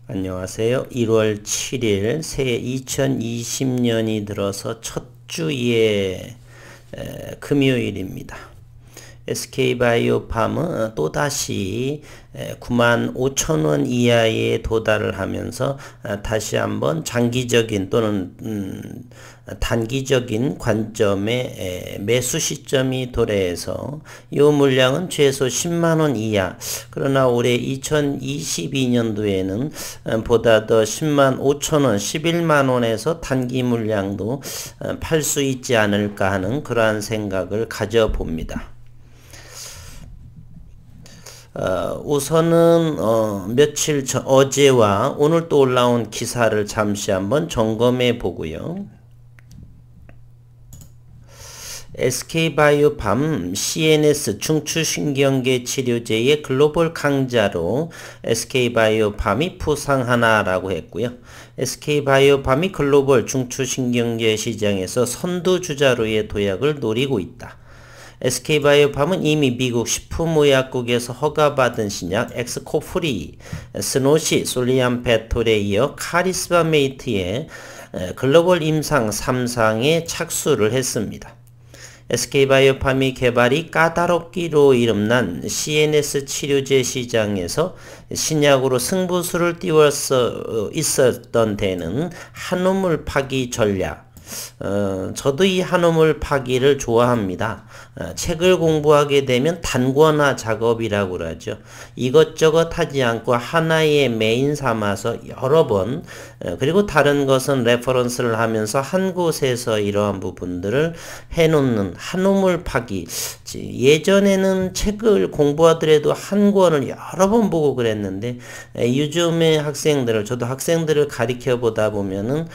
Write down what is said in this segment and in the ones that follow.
안녕하세요. 1월 7일 새해 2020년이 들어서 첫 주의 금요일입니다. SK바이오팜은 또다시 95,000원 이하에 도달을 하면서 다시 한번 장기적인 또는 단기적인 관점의 매수 시점이 도래해서 이 물량은 최소 10만원 이하, 그러나 올해 2022년도에는 보다 더 10만 5천원, 11만원에서 단기 물량도 팔 수 있지 않을까 하는 그러한 생각을 가져봅니다. 우선은 며칠 전 어제와 오늘 또 올라온 기사를 잠시 한번 점검해 보고요. SK바이오팜 CNS 중추신경계 치료제의 글로벌 강자로 SK바이오팜이 부상하나라고 했고요. SK바이오팜이 글로벌 중추신경계 시장에서 선두주자로의 도약을 노리고 있다. SK바이오팜은 이미 미국 식품의약국에서 허가받은 신약 엑스코프리, 스노시, 솔리암페톨에 이어 카리스마메이트의 글로벌 임상 3상에 착수를 했습니다. SK바이오팜이 개발이 까다롭기로 이름난 CNS 치료제 시장에서 신약으로 승부수를 띄워서 있었던 데는 한우물 파기 전략. 저도 이 한우물 파기를 좋아합니다. 책을 공부하게 되면 단권화 작업이라고 그러죠. 이것저것 하지 않고 하나의 메인 삼아서 여러 번, 그리고 다른 것은 레퍼런스를 하면서 한 곳에서 이러한 부분들을 해놓는 한우물 파기. 예전에는 책을 공부하더라도 한 권을 여러 번 보고 그랬는데, 요즘의 학생들을, 저도 학생들을 가리켜 보다 보면은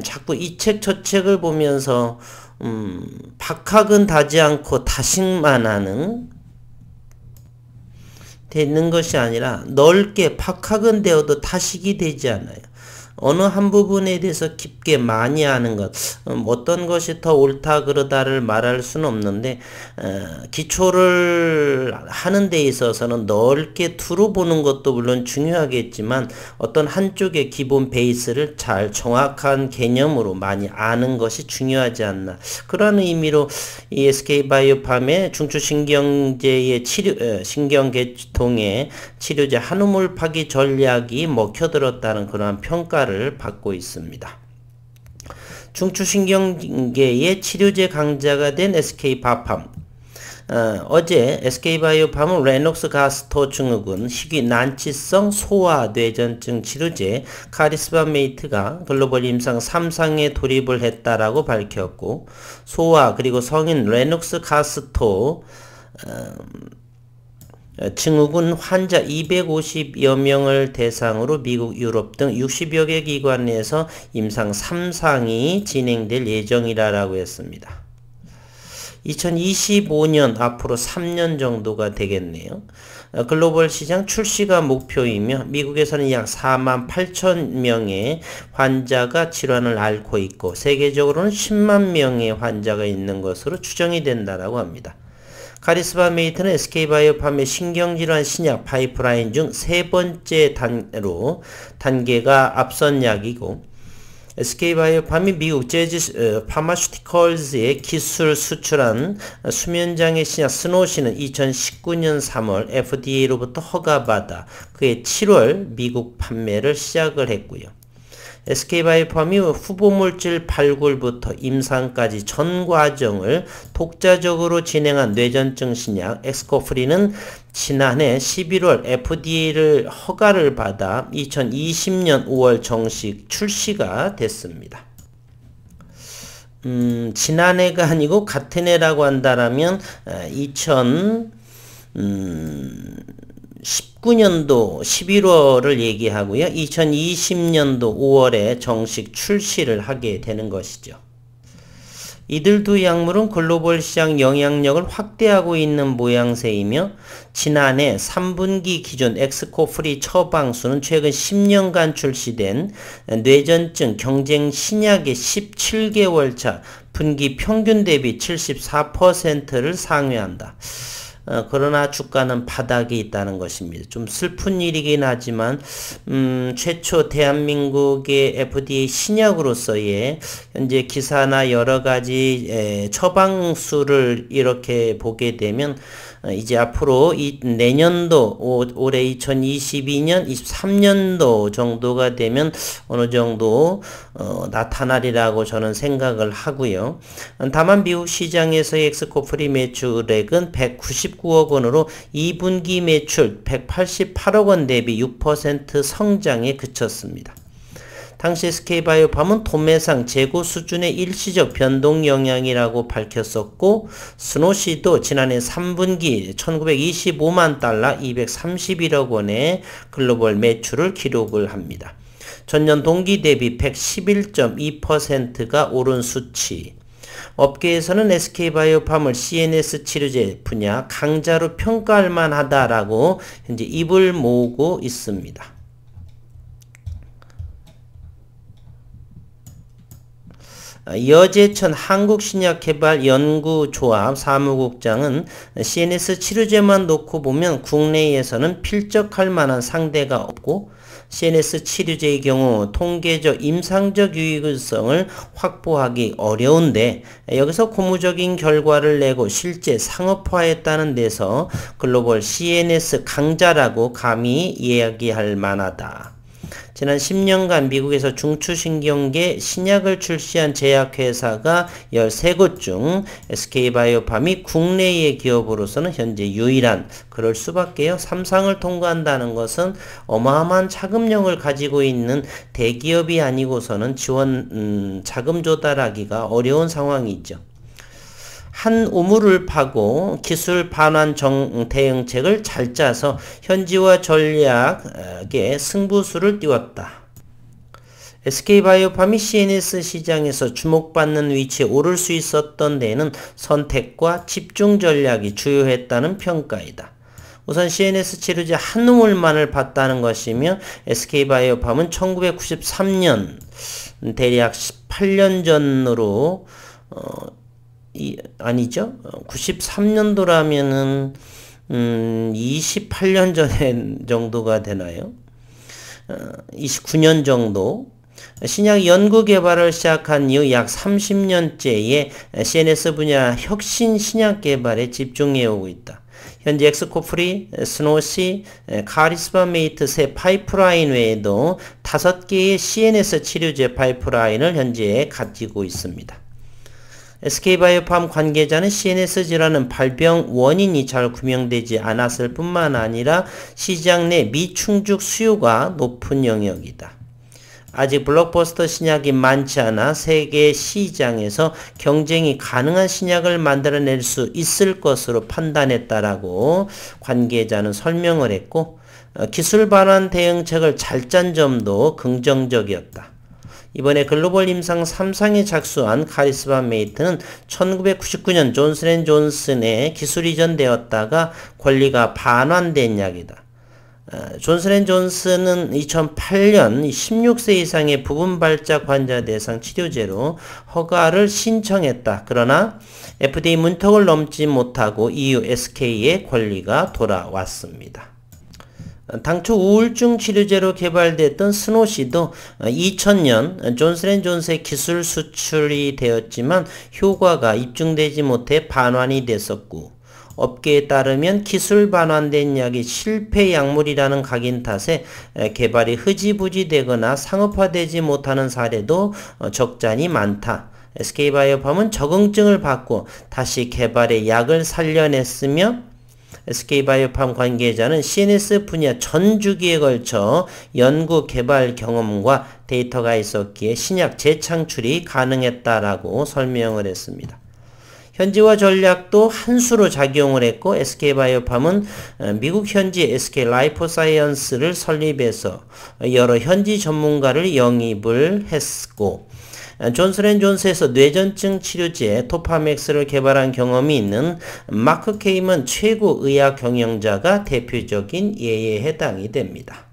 자꾸 이 책 저 책을 보면서 박학은 다지 않고 다식만 하는 되는 것이 아니라 넓게 박학은 되어도 다식이 되지 않아요. 어느 한 부분에 대해서 깊게 많이 하는 것, 어떤 것이 더 옳다 그러다를 말할 수는 없는데, 기초를 하는 데 있어서는 넓게 두루 보는 것도 물론 중요하겠지만 어떤 한쪽의 기본 베이스를 잘 정확한 개념으로 많이 아는 것이 중요하지 않나, 그런 의미로 이 SK바이오팜의 중추신경제의 신경계통의 치료제 한우물 파기 전략이 먹혀들었다는 그러한 평가를 받고 있습니다. 중추신경계의 치료제 강자가 된 SK바이오팜, 어제 SK바이오팜은 레녹스가스토 증후군, 희귀 난치성 소아 뇌전증 치료제 카리스마메이트가 글로벌 임상 3상에 돌입을 했다라고 밝혔고, 소아 그리고 성인 레녹스가스토 증후군 환자 250여 명을 대상으로 미국, 유럽 등 60여 개 기관에서 임상 3상이 진행될 예정이라고 했습니다. 2025년 앞으로 3년 정도가 되겠네요. 글로벌 시장 출시가 목표이며 미국에서는 약 4만 8천 명의 환자가 질환을 앓고 있고 세계적으로는 10만 명의 환자가 있는 것으로 추정이 된다고 합니다. 카리스마메이트는 SK바이오팜의 신경질환 신약 파이프라인 중 세 번째 단계가 앞선 약이고, SK바이오팜이 미국 재즈 파마슈티컬즈의 기술 수출한 수면장애 신약 스노시는 2019년 3월 FDA로부터 허가받아 그해 7월 미국 판매를 시작을 했고요. SK바이오팜이 후보물질 발굴부터 임상까지 전 과정을 독자적으로 진행한 뇌전증 신약 엑스코프리는 지난해 11월 FDA를 허가를 받아 2020년 5월 정식 출시가 됐습니다. 지난해가 아니고 같은 해라고 한다라면 2019년도 11월을 얘기하고요. 2020년도 5월에 정식 출시를 하게 되는 것이죠. 이들 두 약물은 글로벌 시장 영향력을 확대하고 있는 모양새이며, 지난해 3분기 기준 엑스코프리 처방수는 최근 10년간 출시된 뇌전증 경쟁 신약의 17개월 차 분기 평균 대비 74%를 상회한다. 그러나 주가는 바닥이 있다는 것입니다. 좀 슬픈 일이긴 하지만 최초 대한민국의 FDA 신약으로서의 현재 기사나 여러 가지 처방수를 이렇게 보게 되면 이제 앞으로 내년도 올해 2022년, 23년도 정도가 되면 어느 정도 나타나리라고 저는 생각을 하고요. 다만 미국 시장에서의 엑스코프리 매출액은 199억 원으로 2분기 매출 188억 원 대비 6% 성장에 그쳤습니다. 당시 SK바이오팜은 도매상 재고 수준의 일시적 변동 영향이라고 밝혔었고 스노시도 지난해 3분기 1925만 달러 231억 원의 글로벌 매출을 기록을 합니다. 전년 동기 대비 111.2%가 오른 수치. 업계에서는 SK바이오팜을 CNS 치료제 분야 강자로 평가할 만하다라고 현재 입을 모으고 있습니다. 여재천 한국신약개발연구조합 사무국장은 CNS 치료제만 놓고 보면 국내에서는 필적할 만한 상대가 없고 CNS 치료제의 경우 통계적 임상적 유의성을 확보하기 어려운데 여기서 고무적인 결과를 내고 실제 상업화했다는 데서 글로벌 CNS 강자라고 감히 이야기할 만하다. 지난 10년간 미국에서 중추신경계 신약을 출시한 제약회사가 13곳 중 SK바이오팜이 국내의 기업으로서는 현재 유일한, 그럴 수밖에요. 3상을 통과한다는 것은 어마어마한 자금력을 가지고 있는 대기업이 아니고서는 자금 조달하기가 어려운 상황이죠. 한 우물을 파고 기술 반환 대응책을 잘 짜서 현지화 전략에 승부수를 띄웠다. SK바이오팜이 CNS 시장에서 주목받는 위치에 오를 수 있었던 데에는 선택과 집중 전략이 주요했다는 평가이다. 우선 CNS 치료제 한 우물만을 봤다는 것이며 SK바이오팜은 1993년 대략 18년 전으로 아니죠. 93년도라면은 28년 전 정도가 되나요? 29년 정도. 신약 연구 개발을 시작한 이후 약 30년째의 CNS 분야 혁신 신약 개발에 집중해 오고 있다. 현재 엑스코프리, 스노시, 카리스마메이트 세 파이프라인 외에도 5개의 CNS 치료제 파이프라인을 현재 가지고 있습니다. SK바이오팜 관계자는 CNS 질환은 발병 원인이 잘 구명되지 않았을 뿐만 아니라 시장 내 미충족 수요가 높은 영역이다. 아직 블록버스터 신약이 많지 않아 세계 시장에서 경쟁이 가능한 신약을 만들어낼 수 있을 것으로 판단했다라고 관계자는 설명을 했고, 기술 반환 대응책을 잘 짠 점도 긍정적이었다. 이번에 글로벌 임상 3상에 작수한 카리스마메이트는 1999년 존슨앤존슨에 기술 이전되었다가 권리가 반환된 약이다. 존슨앤존슨은 2008년 16세 이상의 부분 발작 환자 대상 치료제로 허가를 신청했다. 그러나 FDA 문턱을 넘지 못하고 EU SK의 권리가 돌아왔습니다. 당초 우울증 치료제로 개발됐던 스노시도 2000년 존슨앤존슨의 기술 수출이 되었지만 효과가 입증되지 못해 반환이 됐었고, 업계에 따르면 기술 반환된 약이 실패 약물이라는 각인 탓에 개발이 흐지부지 되거나 상업화되지 못하는 사례도 적잖이 많다. SK바이오팜은 적응증을 받고 다시 개발의 약을 살려냈으며, SK바이오팜 관계자는 CNS 분야 전 주기에 걸쳐 연구 개발 경험과 데이터가 있었기에 신약 재창출이 가능했다라고 설명을 했습니다. 현지화 전략도 한 수로 작용을 했고, SK바이오팜은 미국 현지 SK라이포사이언스를 설립해서 여러 현지 전문가를 영입을 했고, 존슨앤존슨에서 뇌전증 치료제 토파맥스를 개발한 경험이 있는 마크 케임은 최고 의학 경영자가 대표적인 예에 해당이 됩니다.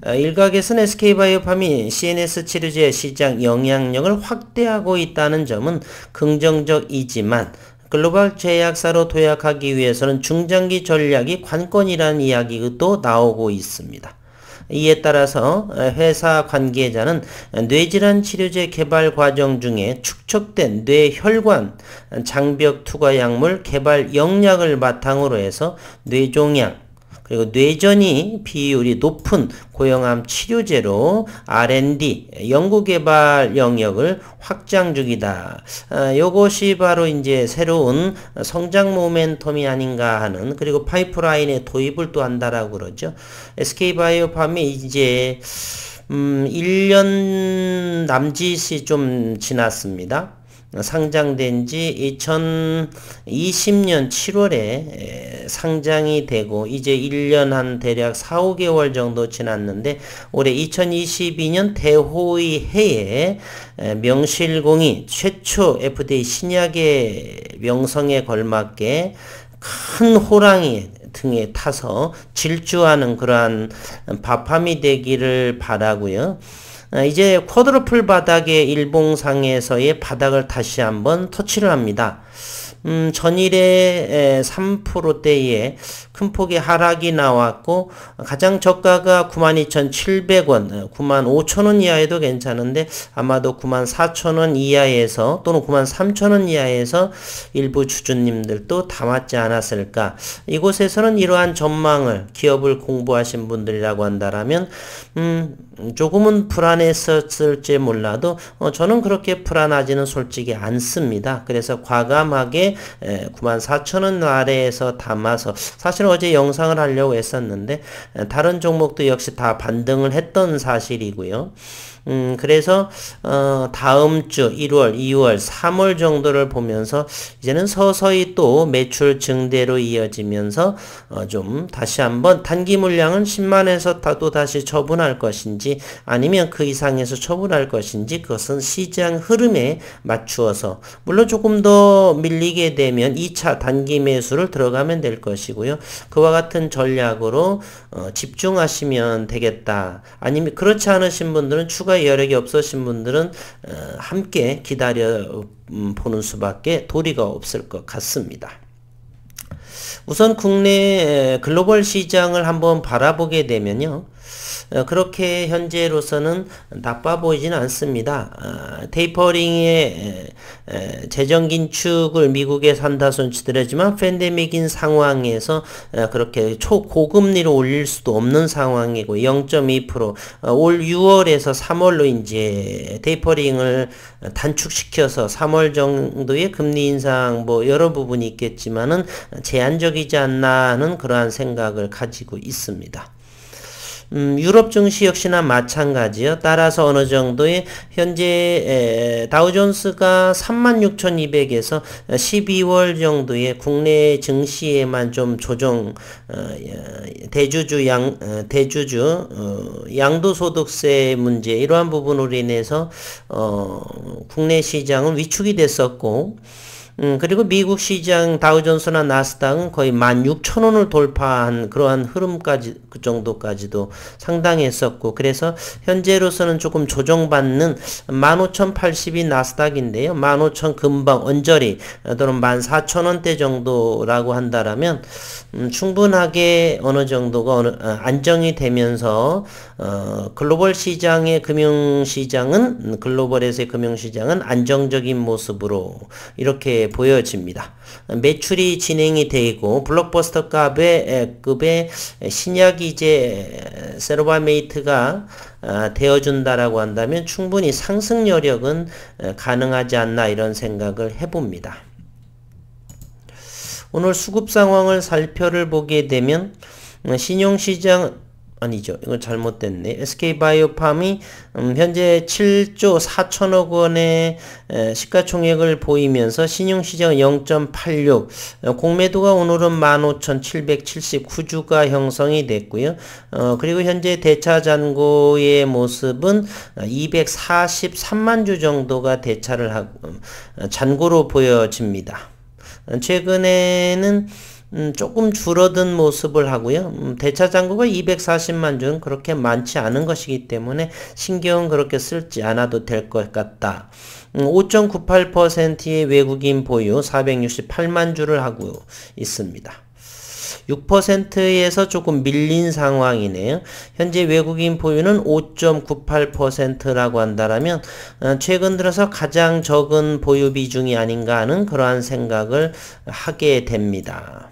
일각에서는 SK바이오팜이 CNS 치료제 시장 영향력을 확대하고 있다는 점은 긍정적이지만 글로벌 제약사로 도약하기 위해서는 중장기 전략이 관건이라는 이야기도 나오고 있습니다. 이에 따라서 회사 관계자는 뇌질환 치료제 개발 과정 중에 축적된 뇌혈관 장벽 투과 약물 개발 역량을 바탕으로 해서 뇌종양 그리고 뇌전이 비율이 높은 고형암 치료제로 R&D 연구개발 영역을 확장 중이다. 요것이 바로 이제 새로운 성장 모멘텀이 아닌가 하는 그리고 파이프라인에 도입을 또 한다라고 그러죠. SK바이오팜이 이제 1년 남짓이 좀 지났습니다. 상장된 지 2020년 7월에 상장이 되고 이제 1년 한 대략 4, 5개월 정도 지났는데 올해 2022년 대호의 해에 명실공히 최초 FDA 신약의 명성에 걸맞게 큰 호랑이 등에 타서 질주하는 그러한 바팜이 되기를 바라고요. 이제 쿼드러플 바닥의 일봉상에서의 바닥을 다시 한번 터치를 합니다. 전일에 3%대의 큰 폭의 하락이 나왔고 가장 저가가 92,700원, 95,000원 이하에도 괜찮은데 아마도 94,000원 이하에서 또는 93,000원 이하에서 일부 주주님들도 담았지 않았을까. 이곳에서는 이러한 전망을 기업을 공부하신 분들이라고 한다라면 조금은 불안했었을지 몰라도 저는 그렇게 불안하지는 솔직히 않습니다. 그래서 과감하게 94,000원 아래에서 담아서 사실 어제 영상을 하려고 했었는데 다른 종목도 역시 다 반등을 했던 사실이고요. 그래서 다음 주 1월, 2월, 3월 정도를 보면서 이제는 서서히 또 매출 증대로 이어지면서 좀 다시 한번 단기 물량은 10만에서 또 다시 처분할 것인지 아니면 그 이상에서 처분할 것인지 그것은 시장 흐름에 맞추어서 물론 조금 더 밀리게 되면 2차 단기 매수를 들어가면 될 것이고요. 그와 같은 전략으로 집중하시면 되겠다. 아니면 그렇지 않으신 분들은 추가 여력이 없으신 분들은 함께 기다려 보는 수밖에 도리가 없을 것 같습니다. 우선 국내 글로벌 시장을 한번 바라보게 되면요. 그렇게 현재로서는 나빠 보이지는 않습니다. 테이퍼링의 재정 긴축을 미국에서 한다 손치더라지만 팬데믹인 상황에서 그렇게 초고금리로 올릴 수도 없는 상황이고 0.2% 올 6월에서 3월로 이제 테이퍼링을 단축시켜서 3월 정도의 금리 인상 뭐 여러 부분이 있겠지만은 제한적이지 않나 하는 그러한 생각을 가지고 있습니다. 유럽 증시 역시나 마찬가지요. 따라서 어느 정도의 현재 다우존스가 36,200에서 12월 정도의 국내 증시에만 좀 조정 대주주 양도소득세 문제 이러한 부분으로 인해서 국내 시장은 위축이 됐었고 그리고 미국 시장 다우존스나 나스닥은 거의 16,000원을 돌파한 그러한 흐름까지 그 정도까지도 상당했었고 그래서 현재로서는 조금 조정받는 15,080이 나스닥인데요. 15,000 금방 언저리 또는 14,000원대 정도라고 한다라면 충분하게 어느 정도가 안정이 되면서 글로벌 시장의 금융시장은 글로벌에서의 금융시장은 안정적인 모습으로 이렇게 보여집니다. 매출이 진행이 되고 블록버스터 급의 신약이 이제 세로바메이트가 되어준다라고 한다면 충분히 상승 여력은 가능하지 않나 이런 생각을 해봅니다. 오늘 수급 상황을 살펴를 보게 되면 신용시장 아니죠. 이건 잘못됐네. SK바이오팜이 현재 7조 4천억 원의 시가총액을 보이면서 신용시장 0.86 공매도가 오늘은 15,779주가 형성이 됐고요. 그리고 현재 대차 잔고의 모습은 243만 주 정도가 대차를 하고 잔고로 보여집니다. 최근에는 조금 줄어든 모습을 하고요. 대차 잔고가 240만 주는 그렇게 많지 않은 것이기 때문에 신경은 그렇게 쓸지 않아도 될 것 같다. 5.98%의 외국인 보유 468만 주를 하고 있습니다. 6%에서 조금 밀린 상황이네요. 현재 외국인 보유는 5.98%라고 한다면 최근 들어서 가장 적은 보유 비중이 아닌가 하는 그러한 생각을 하게 됩니다.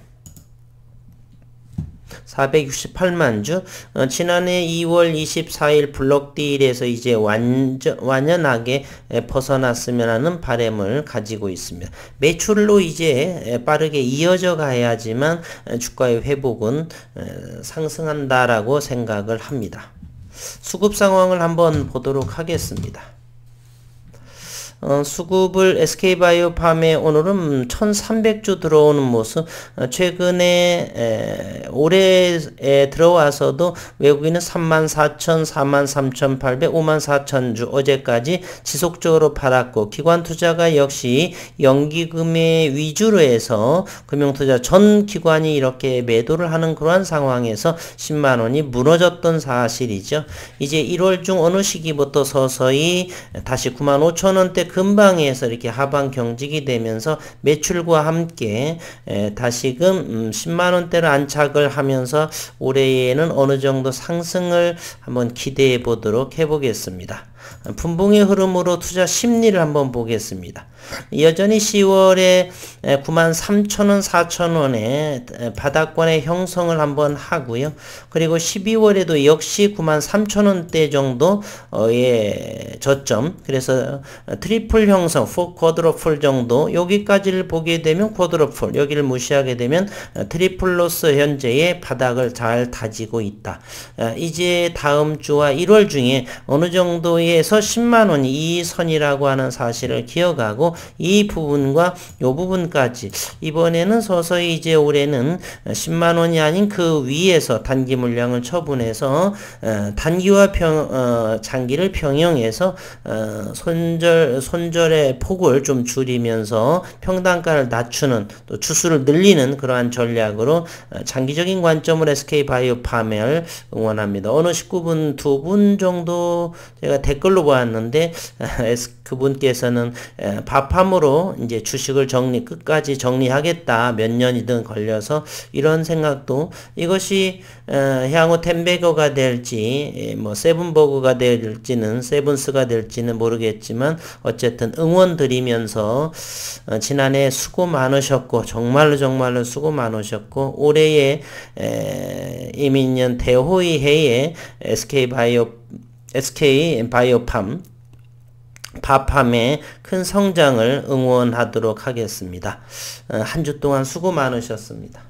468만 주. 지난해 2월 24일 블록딜에서 이제 완연하게 벗어났으면 하는 바람을 가지고 있습니다. 매출로 이제 빠르게 이어져 가야지만 주가의 회복은 상승한다라고 생각을 합니다. 수급 상황을 한번 보도록 하겠습니다. 수급을 SK바이오팜에 오늘은 1300주 들어오는 모습, 최근에 올해에 들어와서도 외국인은 34,000, 43,800, 54,000주 어제까지 지속적으로 팔았고, 기관 투자가 역시 연기금의 위주로 해서 금융투자 전 기관이 이렇게 매도를 하는 그러한 상황에서 10만원이 무너졌던 사실이죠. 이제 1월 중 어느 시기부터 서서히 다시 95,000원대 근방에서 이렇게 하방 경직이 되면서 매출과 함께 다시금 10만원대를 안착을 하면서 올해에는 어느 정도 상승을 한번 기대해 보도록 해보겠습니다. 분봉의 흐름으로 투자 심리를 한번 보겠습니다. 여전히 10월에 93,000원, 4,000원에 바닥권의 형성을 한번 하고요. 그리고 12월에도 역시 93,000원대 정도의 저점, 그래서 트리플 형성, 4쿼드러플 정도, 여기까지를 보게 되면 쿼드러플, 여기를 무시하게 되면 트리플로서 현재의 바닥을 잘 다지고 있다. 이제 다음 주와 1월 중에 어느 정도에서 10만원이 이 선이라고 하는 사실을 기억하고 이 부분과 이 부분까지 이번에는 서서히 이제 올해는 10만원이 아닌 그 위에서 단기 물량을 처분해서 단기와 장기를 병행해서 손절의 폭을 좀 줄이면서 평단가를 낮추는 또 주수를 늘리는 그러한 전략으로 장기적인 관점으로 SK바이오팜을 응원합니다. 어느 19분 2분 정도 제가 댓글로 보았는데 그분께서는 바팜으로 이제 주식을 끝까지 정리하겠다. 몇 년이든 걸려서 이런 생각도, 이것이 향후 텐베거가 될지 뭐 세븐버그가 될지는 세븐스가 될지는 모르겠지만 어쨌든 응원 드리면서 지난해 수고 많으셨고 정말로 수고 많으셨고 올해의 이민년 대호의 해에 SK바이오팜 바팜의 큰 성장을 응원하도록 하겠습니다. 한 주 동안 수고 많으셨습니다.